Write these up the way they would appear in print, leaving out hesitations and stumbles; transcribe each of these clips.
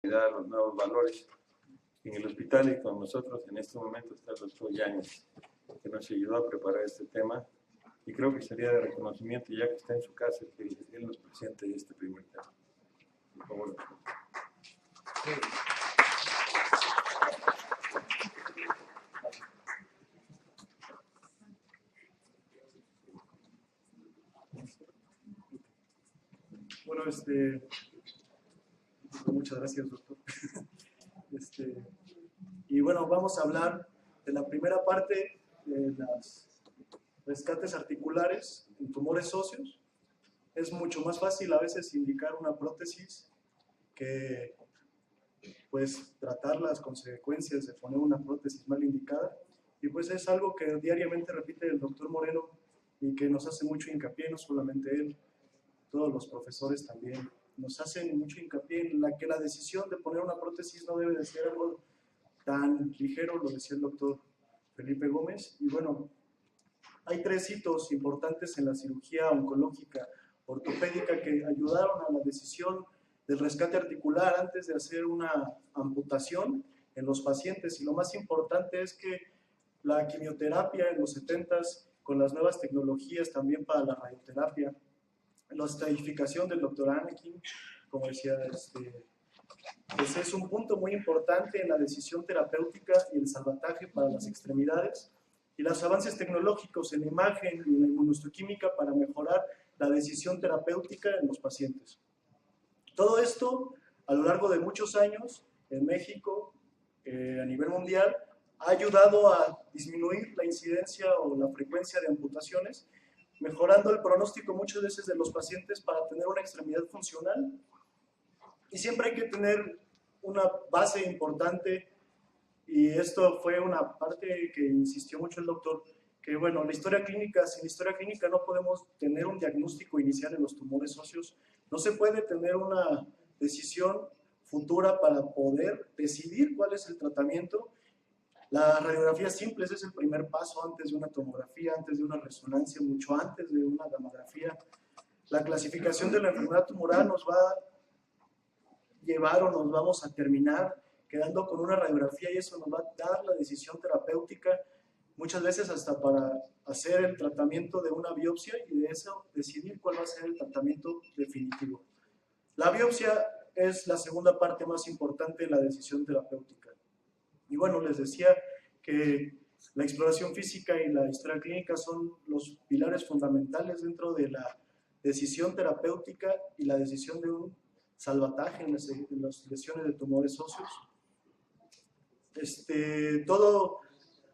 consolidar los nuevos valores en el hospital, y con nosotros en este momento está el doctor Yáñez, que nos ayudó a preparar este tema, y creo que sería de reconocimiento, ya que está en su casa, que él nos presente este primer tema. Por favor. Bueno, muchas gracias, doctor. Y bueno, vamos a hablar de la primera parte de los rescates articulares en tumores óseos. Es mucho más fácil a veces indicar una prótesis que pues tratar las consecuencias de poner una prótesis mal indicada, y pues es algo que diariamente repite el doctor Moreno y que nos hace mucho hincapié, no solamente él, todos los profesores también nos hacen mucho hincapié en que la decisión de poner una prótesis no debe de ser algo tan ligero, lo decía el doctor Felipe Gómez. Y bueno, hay 3 hitos importantes en la cirugía oncológica ortopédica que ayudaron a la decisión del rescate articular antes de hacer una amputación en los pacientes, y lo más importante es que la quimioterapia en los 70s, con las nuevas tecnologías también para la radioterapia, la estratificación del doctor Anakin, como decía, pues es un punto muy importante en la decisión terapéutica y el salvataje para las extremidades, y los avances tecnológicos en la imagen y en la inmunohistoquímica para mejorar la decisión terapéutica en los pacientes. Todo esto, a lo largo de muchos años, en México, a nivel mundial, ha ayudado a disminuir la incidencia o la frecuencia de amputaciones, mejorando el pronóstico muchas veces de los pacientes para tener una extremidad funcional. Y siempre hay que tener una base importante, y esto fue una parte que insistió mucho el doctor, que bueno, la historia clínica, sin historia clínica no podemos tener un diagnóstico inicial en los tumores óseos, no se puede tener una decisión futura para poder decidir cuál es el tratamiento. La radiografía simple, ese es el primer paso antes de una tomografía, antes de una resonancia, mucho antes de una gamografía. La clasificación de la enfermedad tumoral nos va a llevar o nos vamos a terminar quedando con una radiografía, y eso nos va a dar la decisión terapéutica, muchas veces hasta para hacer el tratamiento de una biopsia y de eso decidir cuál va a ser el tratamiento definitivo. La biopsia es la segunda parte más importante de la decisión terapéutica. Y bueno, les decía que la exploración física y la historia clínica son los pilares fundamentales dentro de la decisión terapéutica y la decisión de un salvataje en las lesiones de tumores óseos. Todo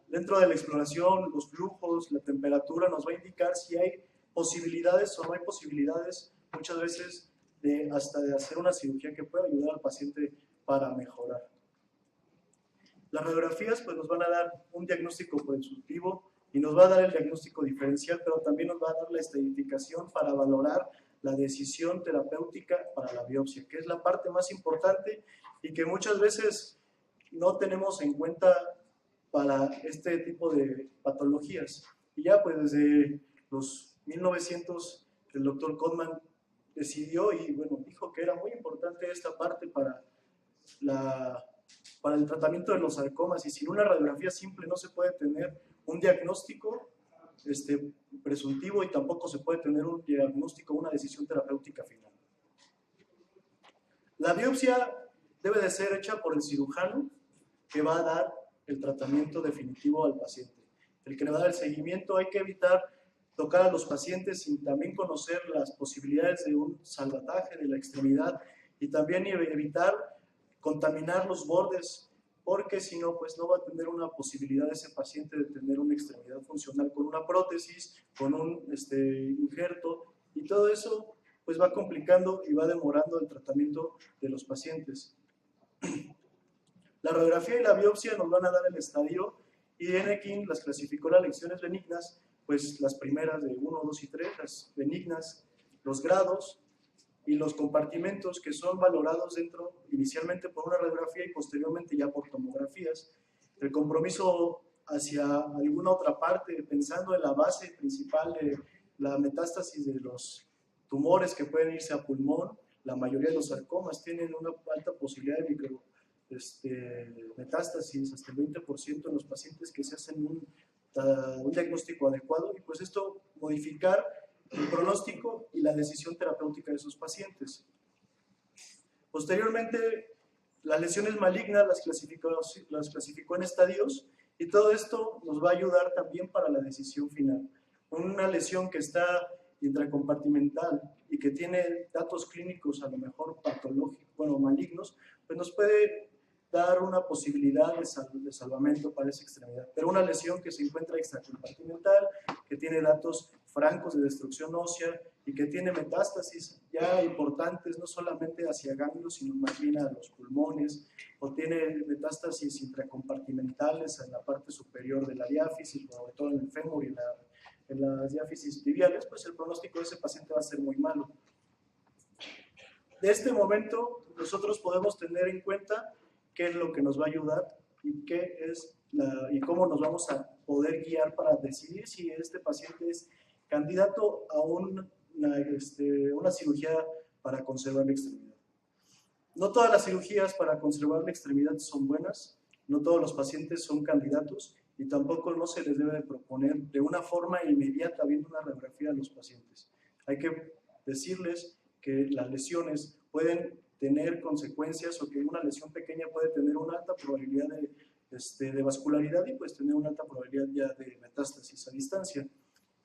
dentro de la exploración, los flujos, la temperatura nos va a indicar si hay posibilidades o no hay posibilidades, muchas veces hasta de hacer una cirugía que pueda ayudar al paciente para mejorar. Las radiografías pues, nos van a dar un diagnóstico presuntivo y nos va a dar el diagnóstico diferencial, pero también nos va a dar la estadificación para valorar la decisión terapéutica para la biopsia, que es la parte más importante y que muchas veces no tenemos en cuenta para este tipo de patologías. Y ya pues desde los 1900 el doctor Codman decidió y bueno, dijo que era muy importante esta parte para el tratamiento de los sarcomas, y sin una radiografía simple no se puede tener un diagnóstico presuntivo y tampoco se puede tener un diagnóstico, una decisión terapéutica final. La biopsia debe de ser hecha por el cirujano que va a dar el tratamiento definitivo al paciente. El que le va a dar el seguimiento. Hay que evitar tocar a los pacientes sin también conocer las posibilidades de un salvataje de la extremidad, y también evitar contaminar los bordes, porque si no, pues no va a tener una posibilidad ese paciente de tener una extremidad funcional con una prótesis, con un injerto, y todo eso pues va complicando y va demorando el tratamiento de los pacientes. La radiografía y la biopsia nos van a dar el estadio, y Anakin las clasificó las lesiones benignas, pues las primeras de 1, 2 y 3, las benignas, los grados y los compartimentos que son valorados inicialmente por una radiografía y posteriormente ya por tomografías. El compromiso hacia alguna otra parte, pensando en la base principal de la metástasis de los tumores que pueden irse a pulmón, la mayoría de los sarcomas tienen una alta posibilidad de metástasis, hasta el 20% en los pacientes que se hacen un diagnóstico adecuado, y pues esto modificar el pronóstico y la decisión terapéutica de esos pacientes. Posteriormente, las lesiones malignas las clasificó en estadios, y todo esto nos va a ayudar también para la decisión final. Una lesión que está intracompartimental y que tiene datos clínicos a lo mejor patológicos, bueno, malignos, pues nos puede dar una posibilidad de salvamento para esa extremidad. Pero una lesión que se encuentra extracompartimental, que tiene datos francos de destrucción ósea y que tiene metástasis ya importantes, no solamente hacia ganglios, sino más bien a los pulmones, o tiene metástasis intracompartimentales en la parte superior de la diáfisis, sobre todo en el fémur y en las diáfisis tibiales, pues el pronóstico de ese paciente va a ser muy malo. De este momento, nosotros podemos tener en cuenta qué es lo que nos va a ayudar y cómo nos vamos a poder guiar para decidir si este paciente es candidato a una cirugía para conservar la extremidad. No todas las cirugías para conservar la extremidad son buenas, no todos los pacientes son candidatos, y tampoco no se les debe de proponer de una forma inmediata viendo una radiografía a los pacientes. Hay que decirles que las lesiones pueden tener consecuencias, o que una lesión pequeña puede tener una alta probabilidad de vascularidad, y pues tener una alta probabilidad ya de metástasis a distancia.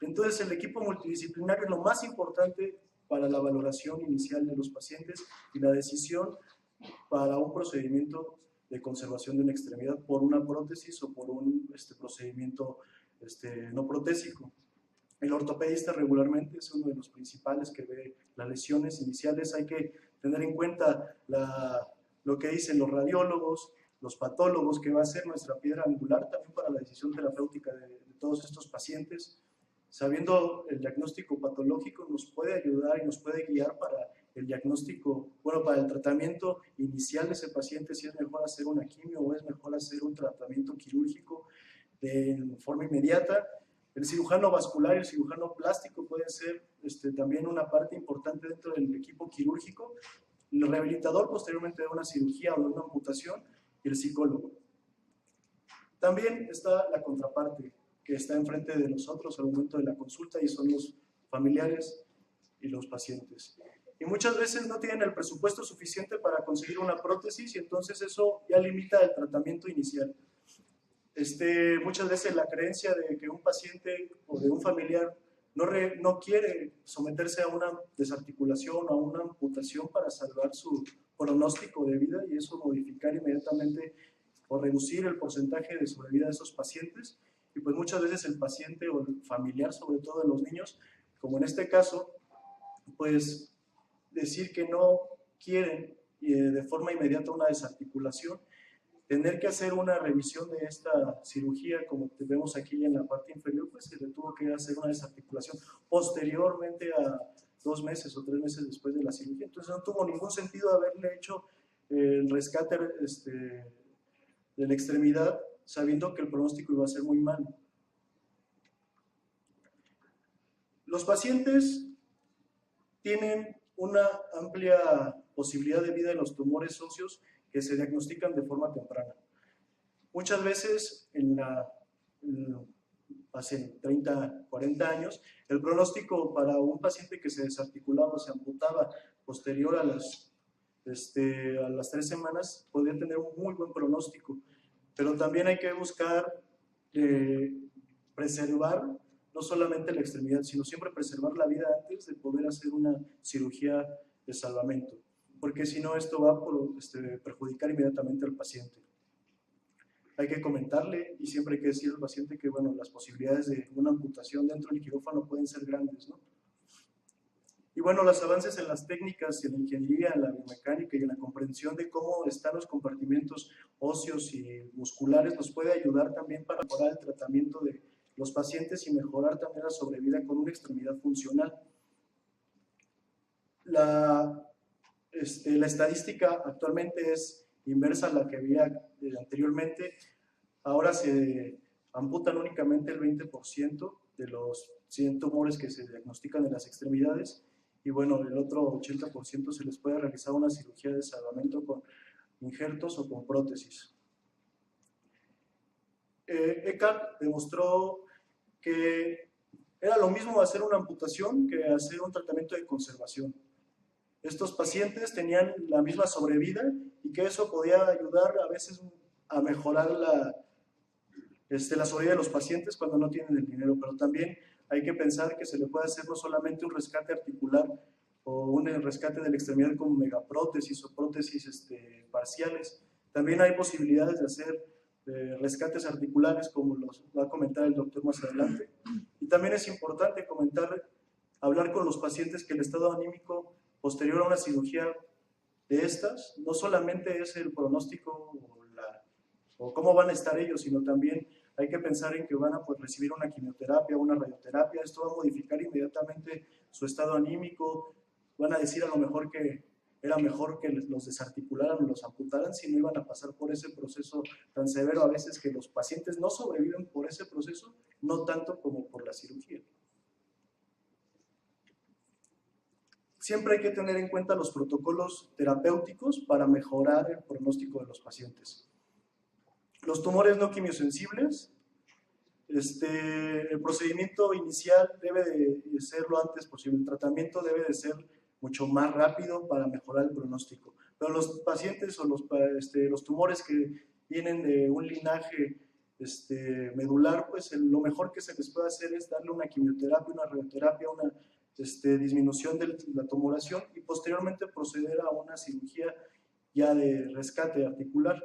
Entonces el equipo multidisciplinario es lo más importante para la valoración inicial de los pacientes y la decisión para un procedimiento de conservación de una extremidad por una prótesis o por un procedimiento no protésico. El ortopedista regularmente es uno de los principales que ve las lesiones iniciales. Hay que tener en cuenta lo que dicen los radiólogos, los patólogos, que va a ser nuestra piedra angular también para la decisión terapéutica de todos estos pacientes. Sabiendo el diagnóstico patológico nos puede ayudar y nos puede guiar para el diagnóstico, para el tratamiento inicial de ese paciente, si es mejor hacer una quimio o es mejor hacer un tratamiento quirúrgico de forma inmediata. El cirujano vascular y el cirujano plástico pueden ser también una parte importante dentro del equipo quirúrgico. El rehabilitador posteriormente de una cirugía o de una amputación, y el psicólogo. También está la contraparte, que está enfrente de nosotros al momento de la consulta, y son los familiares y los pacientes. Y muchas veces no tienen el presupuesto suficiente para conseguir una prótesis, y entonces eso ya limita el tratamiento inicial. Muchas veces la creencia de que un paciente o de un familiar no quiere someterse a una desarticulación o a una amputación para salvar su pronóstico de vida, y eso modificar inmediatamente o reducir el porcentaje de sobrevida de esos pacientes. Y pues muchas veces el paciente o el familiar, sobre todo de los niños, como en este caso, pues decir que no quieren de forma inmediata una desarticulación, tener que hacer una revisión de esta cirugía, como vemos aquí en la parte inferior, pues se le tuvo que hacer una desarticulación posteriormente a 2 meses o 3 meses después de la cirugía. Entonces no tuvo ningún sentido haberle hecho el rescate de la extremidad, sabiendo que el pronóstico iba a ser muy malo. Los pacientes tienen una amplia posibilidad de vida en los tumores óseos que se diagnostican de forma temprana. Muchas veces, hace 30, 40 años, el pronóstico para un paciente que se desarticulaba o se amputaba posterior a las 3 semanas podía tener un muy buen pronóstico, pero también hay que buscar preservar no solamente la extremidad, sino siempre preservar la vida antes de poder hacer una cirugía de salvamento, porque si no esto va a perjudicar inmediatamente al paciente. Hay que comentarle y siempre hay que decir al paciente que las posibilidades de una amputación dentro del quirófano pueden ser grandes, ¿no? Y los avances en las técnicas, en la ingeniería, en la biomecánica y en la comprensión de cómo están los compartimentos óseos y musculares nos puede ayudar también para mejorar el tratamiento de los pacientes y mejorar también la sobrevida con una extremidad funcional. La estadística actualmente es inversa a la que había anteriormente. Ahora se amputan únicamente el 20% de los 100 tumores que se diagnostican en las extremidades, y bueno, el otro 80% se les puede realizar una cirugía de salvamento con injertos o con prótesis. Eckhart demostró que era lo mismo hacer una amputación que hacer un tratamiento de conservación. Estos pacientes tenían la misma sobrevida y que eso podía ayudar a veces a mejorar la sobrevida de los pacientes cuando no tienen el dinero, pero también hay que pensar que se le puede hacer no solamente un rescate articular o un rescate de la extremidad con megaprótesis o prótesis parciales. También hay posibilidades de hacer rescates articulares, como los va a comentar el doctor más adelante. Y también es importante hablar con los pacientes que el estado anímico posterior a una cirugía de estas no solamente es el pronóstico o cómo van a estar ellos, sino también hay que pensar en que van a recibir una quimioterapia, una radioterapia. Esto va a modificar inmediatamente su estado anímico. Van a decir a lo mejor que era mejor que los desarticularan o los amputaran si no iban a pasar por ese proceso tan severo a veces que los pacientes no sobreviven por ese proceso, no tanto como por la cirugía. Siempre hay que tener en cuenta los protocolos terapéuticos para mejorar el pronóstico de los pacientes. Los tumores no quimiosensibles, el procedimiento inicial debe de ser lo antes posible, el tratamiento debe de ser mucho más rápido para mejorar el pronóstico. Pero los pacientes o los tumores que vienen de un linaje medular, pues lo mejor que se les puede hacer es darle una quimioterapia, una radioterapia, una disminución de la tumoración y posteriormente proceder a una cirugía ya de rescate articular,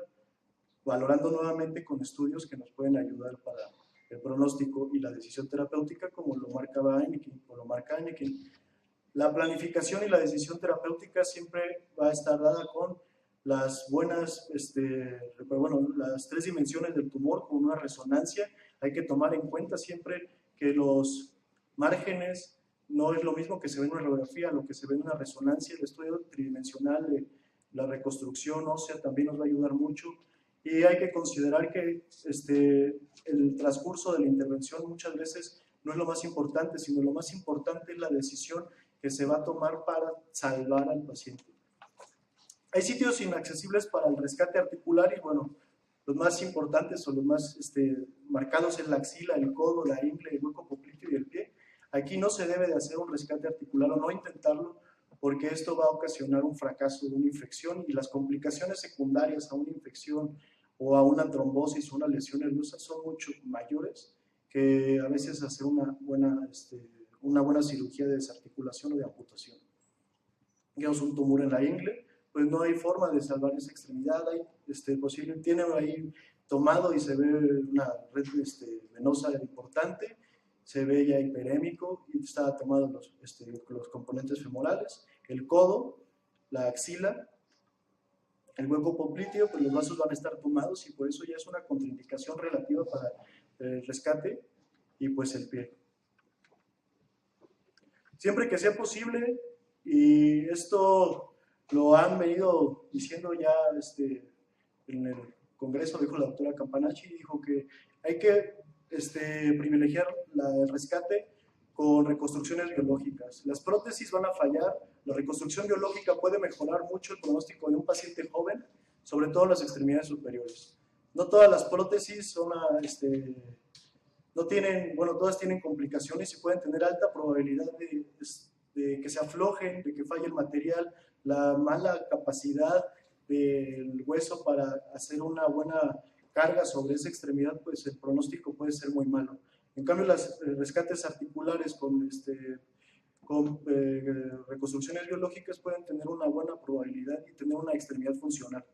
valorando nuevamente con estudios que nos pueden ayudar para el pronóstico y la decisión terapéutica, como lo marcaba Heineken, o lo marca Heineken. La planificación y la decisión terapéutica siempre va a estar dada con las buenas, las 3 dimensiones del tumor con una resonancia. Hay que tomar en cuenta siempre que los márgenes no es lo mismo que se ve en una radiografía, lo que se ve en una resonancia. El estudio tridimensional de la reconstrucción ósea también nos va a ayudar mucho. Y hay que considerar que el transcurso de la intervención muchas veces no es lo más importante, sino lo más importante es la decisión que se va a tomar para salvar al paciente. Hay sitios inaccesibles para el rescate articular y bueno, los más importantes o los más marcados es la axila, el codo, la ingle, el hueco popliteo y el pie. Aquí no se debe de hacer un rescate articular o no intentarlo, porque esto va a ocasionar un fracaso de una infección y las complicaciones secundarias a una infección o a una trombosis o una lesión nerviosa son mucho mayores que a veces hacer una buena cirugía de desarticulación o de amputación. Digamos, un tumor en la ingle, pues no hay forma de salvar esa extremidad, tiene ahí tomado y se ve una red venosa importante, se ve ya hiperémico y está tomado los componentes femorales, el codo, la axila, el hueco popliteo, pues los vasos van a estar tomados y por eso ya es una contraindicación relativa para el rescate, y pues el pie. Siempre que sea posible, y esto lo han venido diciendo ya en el Congreso, dijo la doctora Campanacci, dijo que hay que privilegiar el rescate con reconstrucciones biológicas. Las prótesis van a fallar, la reconstrucción biológica puede mejorar mucho el pronóstico de un paciente joven, sobre todo en las extremidades superiores. No todas las prótesis son todas tienen complicaciones y pueden tener alta probabilidad de que se aflojen, de que falle el material, la mala capacidad del hueso para hacer una buena carga sobre esa extremidad, pues el pronóstico puede ser muy malo. En cambio, los rescates articulares con reconstrucciones biológicas pueden tener una buena probabilidad y tener una extremidad funcional.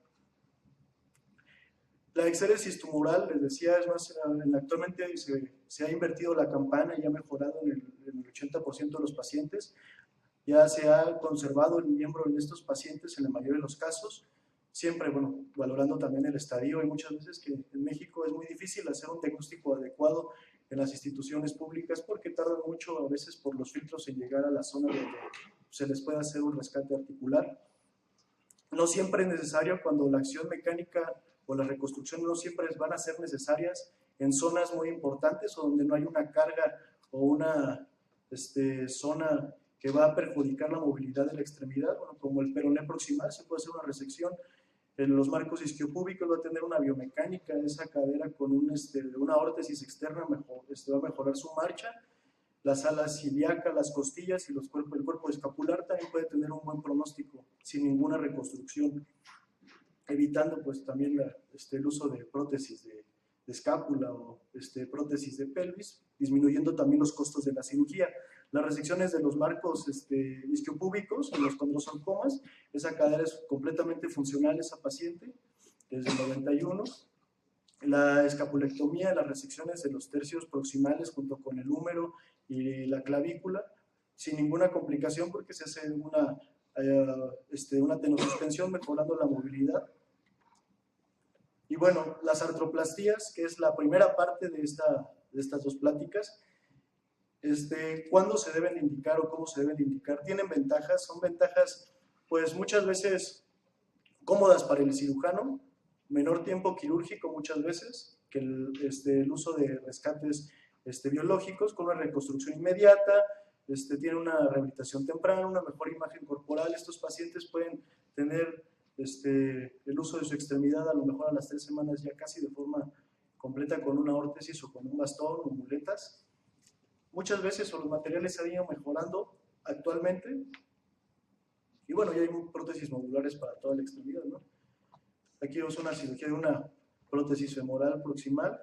La exéresis tumoral, les decía, es más, actualmente se ha invertido la campana y ha mejorado en el 80% de los pacientes. Ya se ha conservado el miembro en estos pacientes en la mayoría de los casos, siempre, bueno, valorando también el estadio. Hay muchas veces que en México es muy difícil hacer un diagnóstico adecuado en las instituciones públicas porque tardan mucho a veces por los filtros en llegar a la zona donde se les puede hacer un rescate articular. No siempre es necesario cuando la acción mecánica o la reconstrucción no siempre van a ser necesarias en zonas muy importantes o donde no hay una carga o una zona que va a perjudicar la movilidad de la extremidad, bueno, como el peroné proximal, se puede hacer una resección. En los marcos isquiopúbicos va a tener una biomecánica de esa cadera con una órtesis externa, va a mejorar su marcha. Las alas ilíacas, las costillas y el cuerpo escapular también puede tener un buen pronóstico sin ninguna reconstrucción, evitando pues también el uso de prótesis de escápula o prótesis de pelvis, disminuyendo también los costos de la cirugía. Las resecciones de los marcos isquiopúbicos, en los condrosarcomas, esa cadera es completamente funcional esa paciente, desde el 91. La escapulectomía, las resecciones de los tercios proximales junto con el húmero y la clavícula, sin ninguna complicación porque se hace una tenosuspensión mejorando la movilidad. Y bueno, las artroplastías, que es la primera parte de estas dos pláticas, ¿cuándo se deben indicar o cómo se deben indicar? Tienen ventajas, son ventajas pues muchas veces cómodas para el cirujano, menor tiempo quirúrgico muchas veces que el uso de rescates biológicos, con una reconstrucción inmediata, tiene una rehabilitación temprana, una mejor imagen corporal. Estos pacientes pueden tener el uso de su extremidad a lo mejor a las 3 semanas ya casi de forma completa con una órtesis o con un bastón o muletas. Muchas veces los materiales se han ido mejorando actualmente y bueno, ya hay prótesis modulares para toda la extremidad, ¿no? Aquí vemos una cirugía de una prótesis femoral proximal,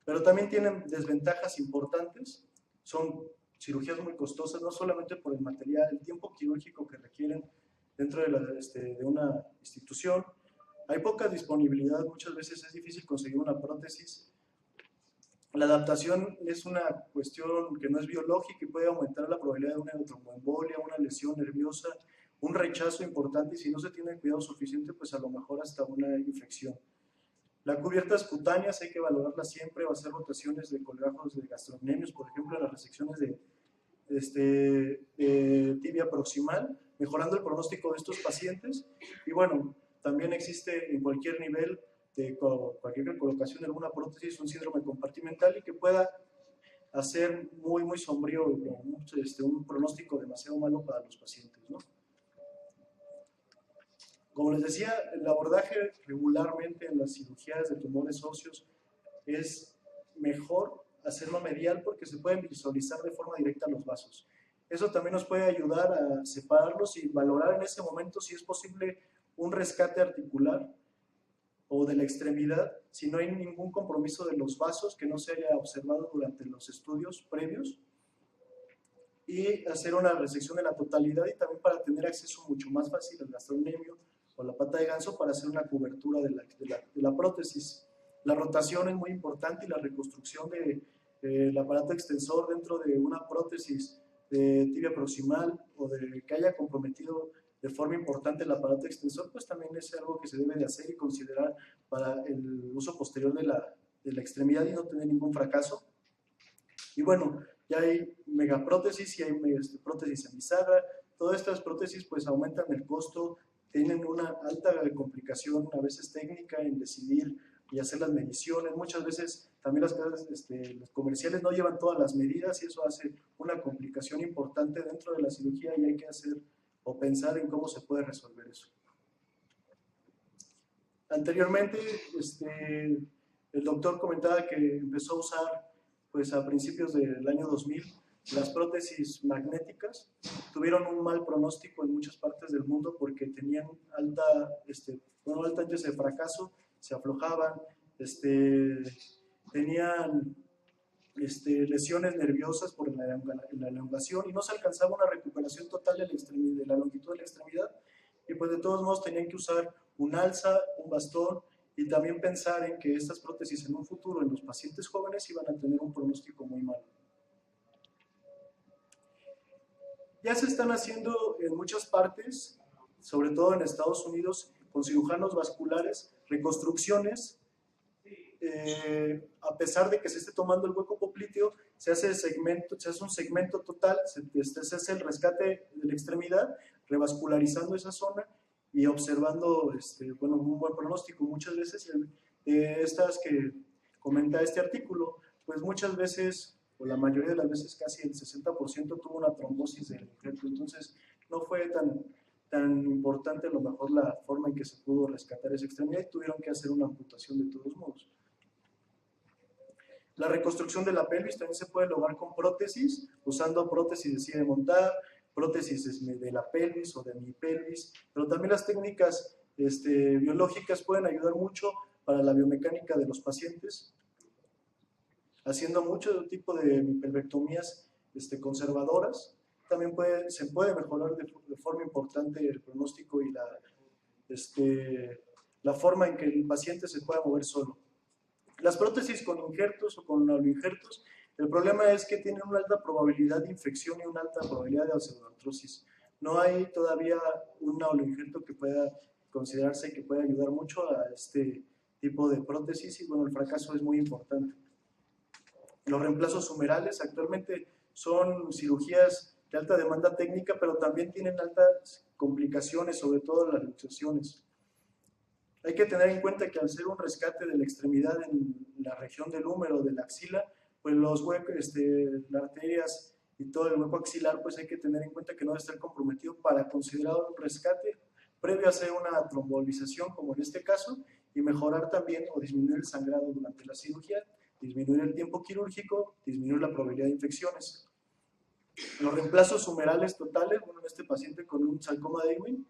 pero también tienen desventajas importantes. Son cirugías muy costosas, no solamente por el material, el tiempo quirúrgico que requieren dentro de una institución. Hay poca disponibilidad, muchas veces es difícil conseguir una prótesis. La adaptación es una cuestión que no es biológica y puede aumentar la probabilidad de una tromboembolia, una lesión nerviosa, un rechazo importante y si no se tiene cuidado suficiente, pues a lo mejor hasta una infección. Las cubiertas cutáneas hay que valorarlas siempre o hacer rotaciones de colgajos de gastrocnemios, por ejemplo, en las resecciones de tibia proximal, mejorando el pronóstico de estos pacientes. Y bueno, también existe en cualquier nivel de cualquier colocación de alguna prótesis un síndrome compartimental y que pueda hacer muy, muy sombrío un pronóstico demasiado malo para los pacientes, ¿no? Como les decía, el abordaje regularmente en las cirugías de tumores óseos es mejor hacerlo medial porque se pueden visualizar de forma directa los vasos. Eso también nos puede ayudar a separarlos y valorar en ese momento si es posible un rescate articular o de la extremidad, si no hay ningún compromiso de los vasos que no se haya observado durante los estudios previos, y hacer una resección de la totalidad y también para tener acceso mucho más fácil al gastrocnemio o la pata de ganso para hacer una cobertura de la prótesis. La rotación es muy importante y la reconstrucción del aparato extensor dentro de una prótesis de tibia proximal o de que haya comprometido de forma importante el aparato extensor, pues también es algo que se debe de hacer y considerar para el uso posterior de la extremidad y no tener ningún fracaso. Y bueno, ya hay megaprótesis y hay prótesis en bisagra. Todas estas prótesis pues aumentan el costo, tienen una alta complicación a veces técnica en decidir y hacer las mediciones. Muchas veces también las casas los comerciales no llevan todas las medidas y eso hace una complicación importante dentro de la cirugía y hay que hacer o pensar en cómo se puede resolver eso. Anteriormente, el doctor comentaba que empezó a usar pues a principios del año 2000 las prótesis magnéticas. Tuvieron un mal pronóstico en muchas partes del mundo porque tenían alta índice de fracaso, se aflojaban, tenían lesiones nerviosas por la elongación y no se alcanzaba una recuperación total de la longitud de la extremidad y pues de todos modos tenían que usar un alza, un bastón y también pensar en que estas prótesis en un futuro en los pacientes jóvenes iban a tener un pronóstico muy malo. Ya se están haciendo en muchas partes, sobre todo en Estados Unidos, con cirujanos vasculares, reconstrucciones. A pesar de que se esté tomando el hueco popliteo, se hace un segmento total, se hace el rescate de la extremidad, revascularizando esa zona y observando un buen pronóstico. Muchas veces estas que comenta este artículo, pues muchas veces o la mayoría de las veces casi el 60% tuvo una trombosis del injerto. Entonces no fue tan importante a lo mejor la forma en que se pudo rescatar esa extremidad y tuvieron que hacer una amputación de todos modos. La reconstrucción de la pelvis también se puede lograr con prótesis, usando prótesis de silla de montar, prótesis de la pelvis o de mi pelvis, pero también las técnicas biológicas pueden ayudar mucho para la biomecánica de los pacientes, haciendo mucho tipo de pelvectomías conservadoras. También se puede mejorar de forma importante el pronóstico y la forma en que el paciente se pueda mover solo. Las prótesis con injertos o con aloinjertos, el problema es que tienen una alta probabilidad de infección y una alta probabilidad de osteoartrosis. No hay todavía un aloinjerto que pueda considerarse que pueda ayudar mucho a este tipo de prótesis y bueno, el fracaso es muy importante. Los reemplazos humerales actualmente son cirugías de alta demanda técnica, pero también tienen altas complicaciones, sobre todo las luxaciones. Hay que tener en cuenta que al ser un rescate de la extremidad en la región del húmero, de la axila, pues los huecos, las arterias y todo el hueco axilar, pues hay que tener en cuenta que no debe estar comprometido para considerar un rescate previo a hacer una trombolización, como en este caso, y mejorar también o disminuir el sangrado durante la cirugía, disminuir el tiempo quirúrgico, disminuir la probabilidad de infecciones. Los reemplazos humerales totales, bueno, en este paciente con un sarcoma de Ewing,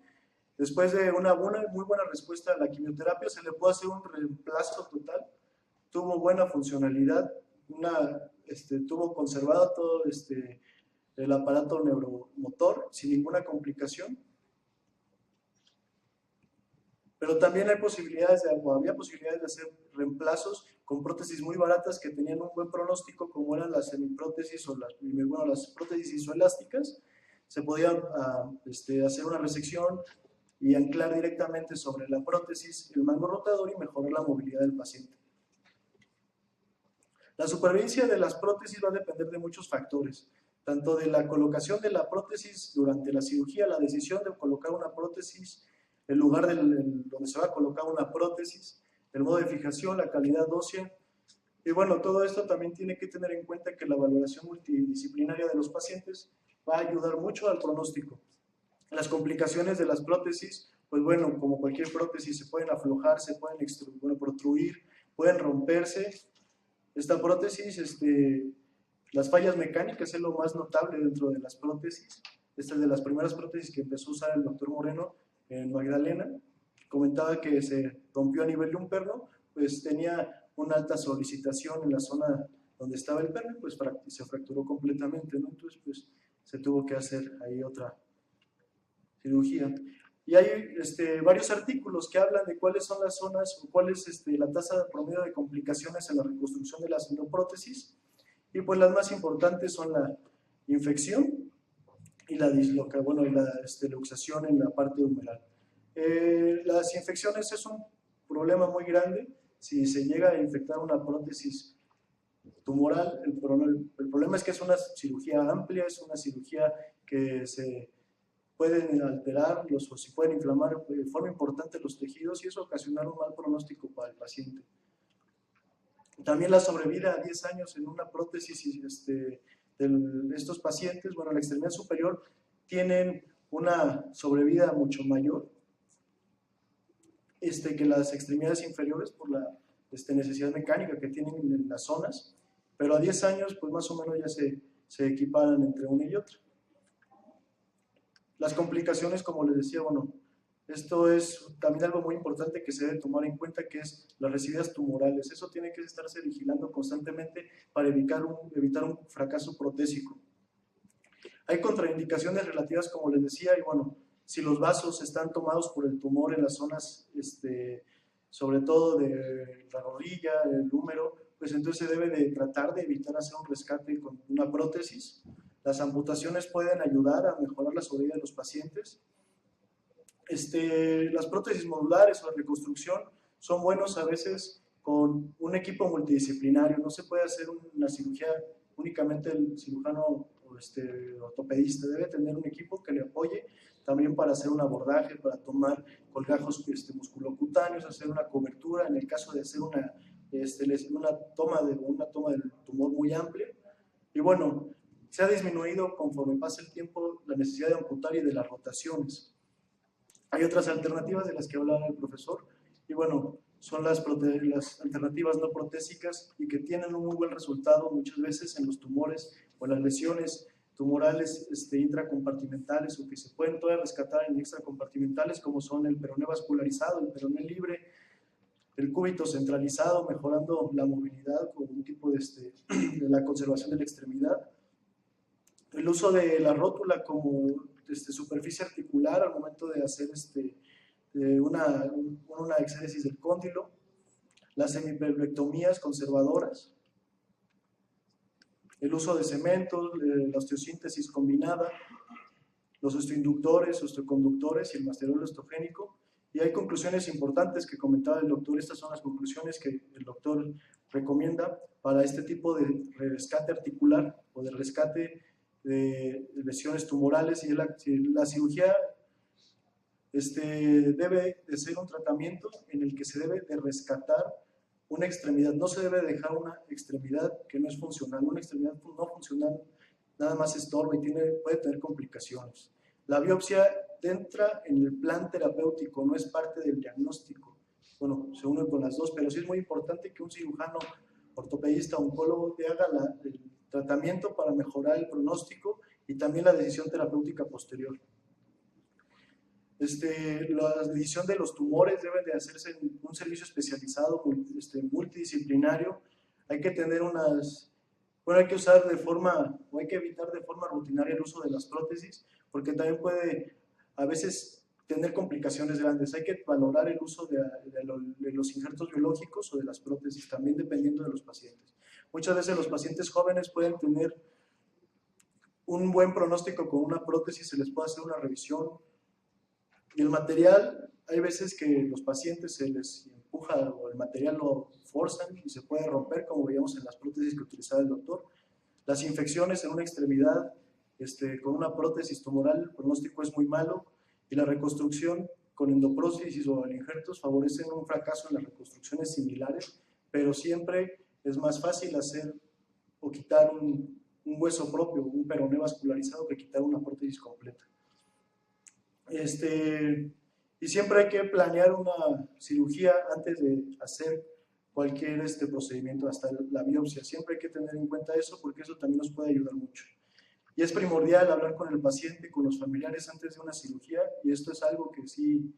después de una muy buena respuesta a la quimioterapia, se le puede hacer un reemplazo total. Tuvo buena funcionalidad, tuvo conservado todo el aparato neuromotor sin ninguna complicación. Pero también había posibilidades de hacer reemplazos con prótesis muy baratas que tenían un buen pronóstico, como eran las semiprótesis o las prótesis isoelásticas. Se podía hacer una resección y anclar directamente sobre la prótesis el mango rotador y mejorar la movilidad del paciente. La supervivencia de las prótesis va a depender de muchos factores, tanto de la colocación de la prótesis durante la cirugía, la decisión de colocar una prótesis, el lugar donde se va a colocar una prótesis, el modo de fijación, la calidad ósea. Y bueno, todo esto también tiene que tener en cuenta que la valoración multidisciplinaria de los pacientes va a ayudar mucho al pronóstico. Las complicaciones de las prótesis, pues bueno, como cualquier prótesis, se pueden aflojar, se pueden protruir, pueden romperse. Esta prótesis, las fallas mecánicas es lo más notable dentro de las prótesis. Esta es de las primeras prótesis que empezó a usar el doctor Moreno en Magdalena. Comentaba que se rompió a nivel de un perno, pues tenía una alta solicitación en la zona donde estaba el perno, pues se fracturó completamente, ¿no? Entonces, pues se tuvo que hacer ahí otra cirugía. Y hay varios artículos que hablan de cuáles son las zonas o cuál es la tasa promedio de complicaciones en la reconstrucción de las endoprótesis. Y pues las más importantes son la infección y la luxación en la parte humeral. Las infecciones es un problema muy grande. Si se llega a infectar una prótesis tumoral, el problema es que es una cirugía amplia, es una cirugía que se pueden alterar o se pueden inflamar de forma importante los tejidos y eso ocasionar un mal pronóstico para el paciente. También la sobrevida a 10 años en una prótesis de estos pacientes, bueno, la extremidad superior tienen una sobrevida mucho mayor que las extremidades inferiores por la necesidad mecánica que tienen en las zonas, pero a 10 años pues más o menos ya se equiparan entre una y otra. Las complicaciones, como les decía, bueno, esto es también algo muy importante que se debe tomar en cuenta, que es las residuas tumorales. Eso tiene que estarse vigilando constantemente para evitar un fracaso protésico. Hay contraindicaciones relativas, como les decía, y bueno, si los vasos están tomados por el tumor en las zonas, sobre todo de la rodilla, el húmero, pues entonces se debe de tratar de evitar hacer un rescate con una prótesis. Las amputaciones pueden ayudar a mejorar la sobrevida de los pacientes. Las prótesis modulares o de reconstrucción son buenos a veces con un equipo multidisciplinario. No se puede hacer una cirugía únicamente el cirujano o ortopedista. Debe tener un equipo que le apoye también para hacer un abordaje, para tomar colgajos musculocutáneos, hacer una cobertura en el caso de hacer una toma del tumor muy amplia. Y bueno, se ha disminuido conforme pasa el tiempo la necesidad de amputar y de las rotaciones. Hay otras alternativas de las que hablaba el profesor, y bueno, son las alternativas no protésicas y que tienen un muy buen resultado muchas veces en los tumores o en las lesiones tumorales intracompartimentales, o que se pueden todavía rescatar en extracompartimentales, como son el peroné vascularizado, el peroné libre, el cúbito centralizado, mejorando la movilidad con un tipo de la conservación de la extremidad. El uso de la rótula como superficie articular al momento de hacer una exéresis del cóndilo, las semipelvectomías conservadoras, el uso de cementos, la osteosíntesis combinada, los osteoinductores, osteoconductores y el material osteogénico. Y hay conclusiones importantes que comentaba el doctor. Estas son las conclusiones que el doctor recomienda para este tipo de rescate articular o de rescate de lesiones tumorales. Y la cirugía debe de ser un tratamiento en el que se debe de rescatar una extremidad. No se debe dejar una extremidad que no es funcional. Una extremidad no funcional nada más estorba y puede tener complicaciones. La biopsia entra en el plan terapéutico, no es parte del diagnóstico. Bueno, se une con las dos, pero sí es muy importante que un cirujano, ortopedista, oncólogo, te haga el tratamiento para mejorar el pronóstico y también la decisión terapéutica posterior. La decisión de los tumores debe de hacerse en un servicio especializado, multidisciplinario. Hay que tener hay que usar hay que evitar de forma rutinaria el uso de las prótesis, porque también puede a veces tener complicaciones grandes. Hay que valorar el uso de los injertos biológicos o de las prótesis, también dependiendo de los pacientes. Muchas veces los pacientes jóvenes pueden tener un buen pronóstico con una prótesis, se les puede hacer una revisión. Y el material, hay veces que los pacientes se les empuja o el material lo forzan y se puede romper, como veíamos en las prótesis que utilizaba el doctor. Las infecciones en una extremidad con una prótesis tumoral, el pronóstico es muy malo, y la reconstrucción con endoprótesis o injertos favorecen un fracaso en las reconstrucciones similares, pero siempre es más fácil hacer o quitar un hueso propio, un peroné vascularizado, que quitar una prótesis completa. Y siempre hay que planear una cirugía antes de hacer cualquier procedimiento, hasta la biopsia. Siempre hay que tener en cuenta eso, porque eso también nos puede ayudar mucho. Y es primordial hablar con el paciente, con los familiares antes de una cirugía, y esto es algo que sí,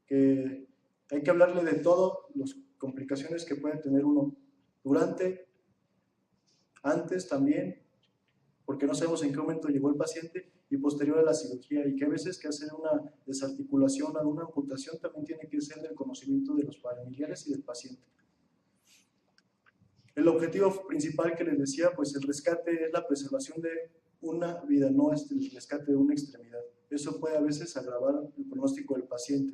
que hay que hablarle de todo, las complicaciones que puede tener uno durante, antes también, porque no sabemos en qué momento llegó el paciente, y posterior a la cirugía, y que a veces que hacer una desarticulación o una amputación también tiene que ser del conocimiento de los familiares y del paciente. El objetivo principal que les decía, pues el rescate es la preservación de una vida, no es el rescate de una extremidad. Eso puede a veces agravar el pronóstico del paciente.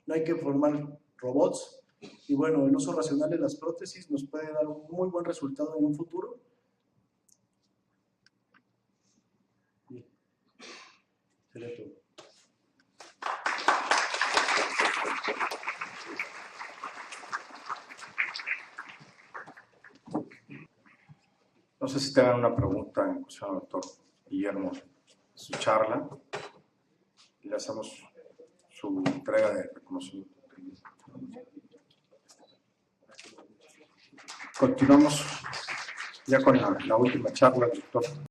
No hay que formar robots, y bueno, el uso racional de las prótesis nos puede dar un muy buen resultado en un futuro. Sería todo. No sé si tengan una pregunta en cuestión al doctor Guillermo, su charla, y le hacemos su entrega de reconocimiento. Continuamos ya con la última charla del doctor